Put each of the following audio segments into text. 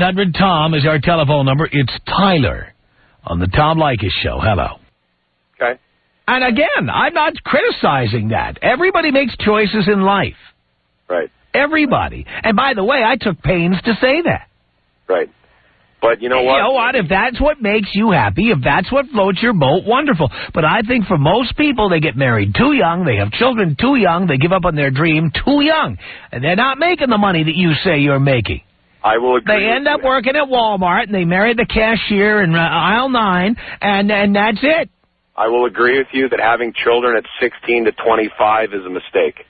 100 Tom is our telephone number. It's Tyler on the Tom Leykis Show. Hello. Okay. And again, I'm not criticizing that. Everybody makes choices in life. Right. Everybody. And by the way, I took pains to say that. Right. But you know what? You know what? If that's what makes you happy, if that's what floats your boat, wonderful. But I think for most people, they get married too young, they have children too young, they give up on their dream too young, and they're not making the money that you say you're making. I will agree. They end up working at Walmart, and they marry the cashier in aisle 9, and that's it. I will agree with you that having children at 16 to 25 is a mistake.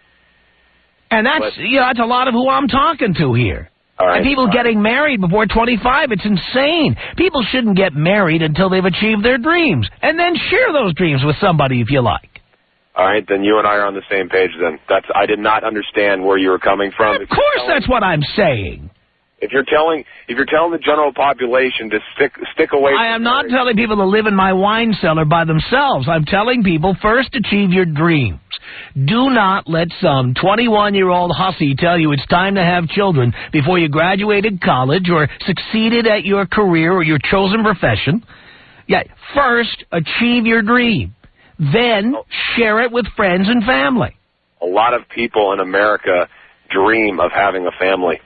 And that's that's a lot of who I'm talking to here. All right. And people getting married before 25, it's insane. People shouldn't get married until they've achieved their dreams, and then share those dreams with somebody if you like. All right, then you and I are on the same page then. I did not understand where you were coming from. Of course that's what I'm saying. If you're telling the general population to stick away from I am not telling people to live in my wine cellar by themselves. I'm telling people first achieve your dreams. Do not let some 21-year-old hussy tell you it's time to have children before you graduated college or succeeded at your career or your chosen profession. Yeah, first achieve your dream. Then share it with friends and family. A lot of people in America dream of having a family.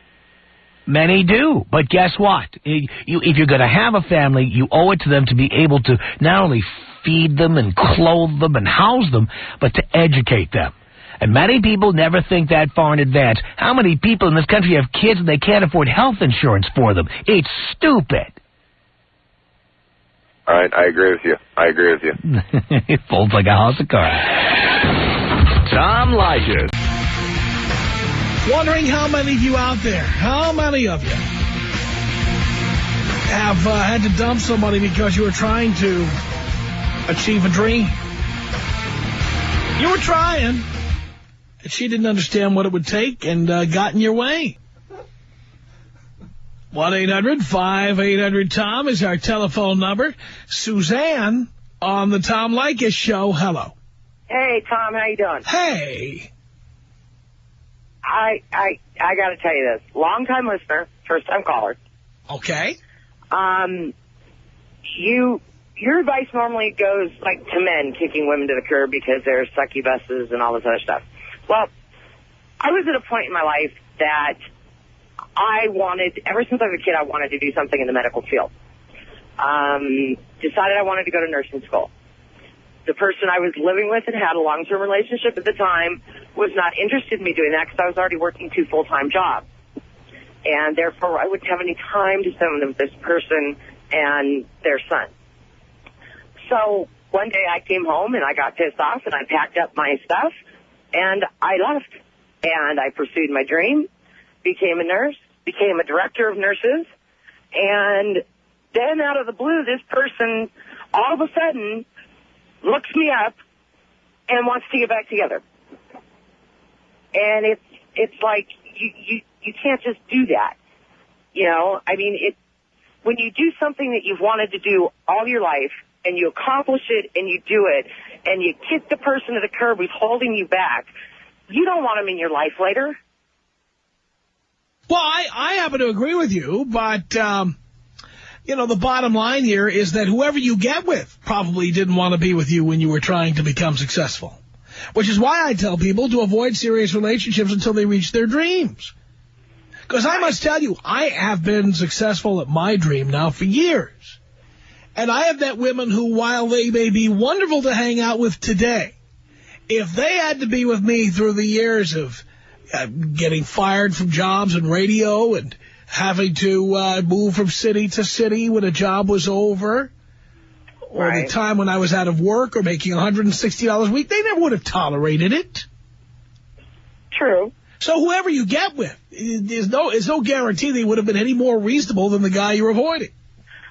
Many do, but guess what? If you're going to have a family, you owe it to them to be able to not only feed them and clothe them and house them, but to educate them. And many people never think that far in advance. How many people in this country have kids and they can't afford health insurance for them? It's stupid. All right, I agree with you. It folds like a house of cards. Tom Leykis. Wondering how many of you out there, how many of you have had to dump somebody because you were trying to achieve a dream? You were trying, and she didn't understand what it would take and got in your way. 1-800-5800-TOM is our telephone number. Suzanne on the Tom Leykis Show. Hello. Hey, Tom, how you doing? Hey. I got to tell you this. Long-time listener, first-time caller. Okay. Your advice normally goes, like, to men kicking women to the curb because they're succubuses and all this other stuff. Well, I was at a point in my life that I wanted, ever since I was a kid, I wanted to do something in the medical field. Decided I wanted to go to nursing school. The person I was living with and had a long-term relationship at the time was not interested in me doing that because I was already working 2 full-time jobs. And therefore, I wouldn't have any time to spend with this person and their son. So one day I came home and I got pissed off and I packed up my stuff and I left. And I pursued my dream, became a nurse, became a director of nurses. And then out of the blue, this person all of a sudden looks me up and wants to get back together. And it's like you can't just do that. You know, I mean, when you do something that you've wanted to do all your life and you accomplish it and you do it and you kick the person to the curb who's holding you back, you don't want them in your life later. Well, I happen to agree with you, but you know, the bottom line here is that whoever you get with probably didn't want to be with you when you were trying to become successful. Which is why I tell people to avoid serious relationships until they reach their dreams. Because I must tell you, I have been successful at my dream now for years. And I have met women who, while they may be wonderful to hang out with today, if they had to be with me through the years of getting fired from jobs in radio and having to move from city to city when a job was over, or the time when I was out of work or making $160 a week, they never would have tolerated it. True. So whoever you get with, there's no guarantee they would have been any more reasonable than the guy you're avoiding.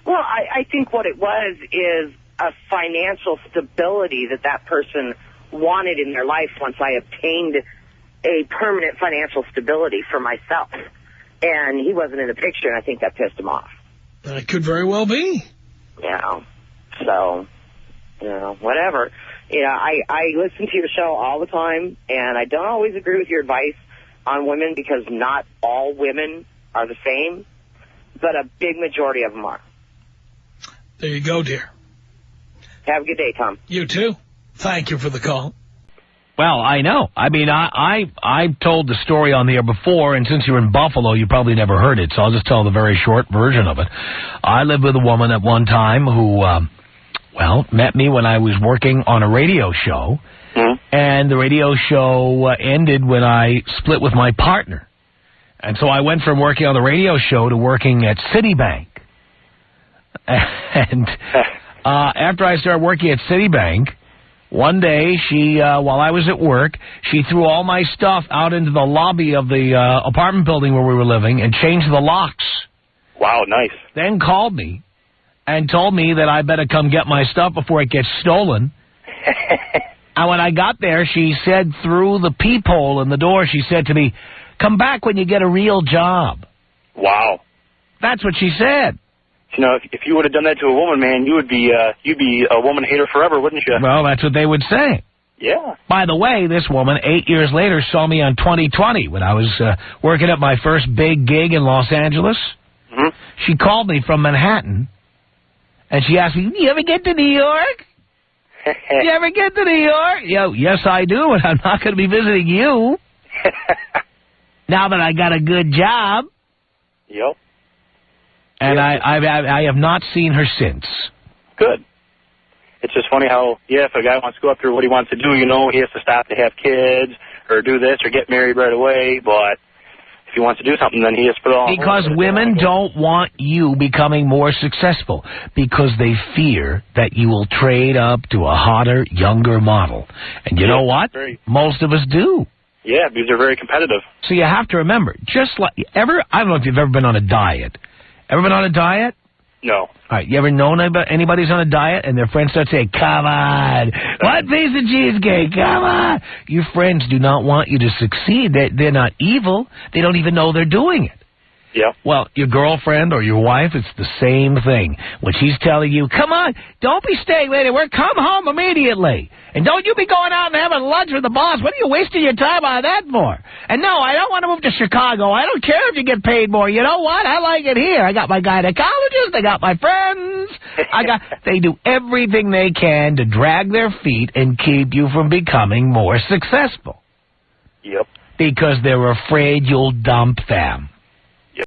Well, I think what it was is a financial stability that person wanted in their life once I obtained a permanent financial stability for myself. And he wasn't in the picture, and I think that pissed him off. That could very well be. You know, so, you know, whatever. You know, I listen to your show all the time, and I don't always agree with your advice on women because not all women are the same. but a big majority of them are. There you go, dear. Have a good day, Tom. You too. Thank you for the call. Well, I know. I mean, I've told the story on the air before, and since you're in Buffalo, you probably never heard it, so I'll just tell the very short version of it. I lived with a woman at one time who, met me when I was working on a radio show, and the radio show ended when I split with my partner. And so I went from working on the radio show to working at Citibank. And after I started working at Citibank, one day, she, while I was at work, she threw all my stuff out into the lobby of the apartment building where we were living and changed the locks. Wow, nice. Then called me and told me that I better come get my stuff before it gets stolen. And when I got there, she said through the peephole in the door, she said to me, "Come back when you get a real job." Wow. That's what she said. You know, if you would have done that to a woman, man, you'd be a woman hater forever, wouldn't you? Well, that's what they would say. Yeah. By the way, this woman, 8 years later, saw me on 2020 when I was working at my first big gig in Los Angeles. Mm-hmm. She called me from Manhattan, and she asked me, "You ever get to New York? You ever get to New York?" Yes, I do, and I'm not going to be visiting you now that I got a good job. Yep. And I have not seen her since. Good. It's just funny how, if a guy wants to go up there, what he wants to do, he has to stop to have kids or do this or get married right away. But if he wants to do something, then he has to put it all on because women don't want you becoming more successful because they fear that you will trade up to a hotter, younger model. And you know what? Most of us do. Yeah, because they're very competitive. So you have to remember, I don't know if you've ever been on a diet. Ever been on a diet? No. All right, you ever known anybody's on a diet and their friends start saying, "Come on, one piece of cheesecake, come on." Your friends do not want you to succeed. They're not evil. They don't even know they're doing it. Yeah. Well, your girlfriend or your wife, it's the same thing. When she's telling you, "Come on, don't be staying late at work, come home immediately. And don't you be going out and having lunch with the boss. What are you wasting your time on that for? And no, I don't want to move to Chicago. I don't care if you get paid more. You know what? I like it here. I got my gynecologist. I got my friends. They do everything they can to drag their feet and keep you from becoming more successful. Yep. Because they're afraid you'll dump them.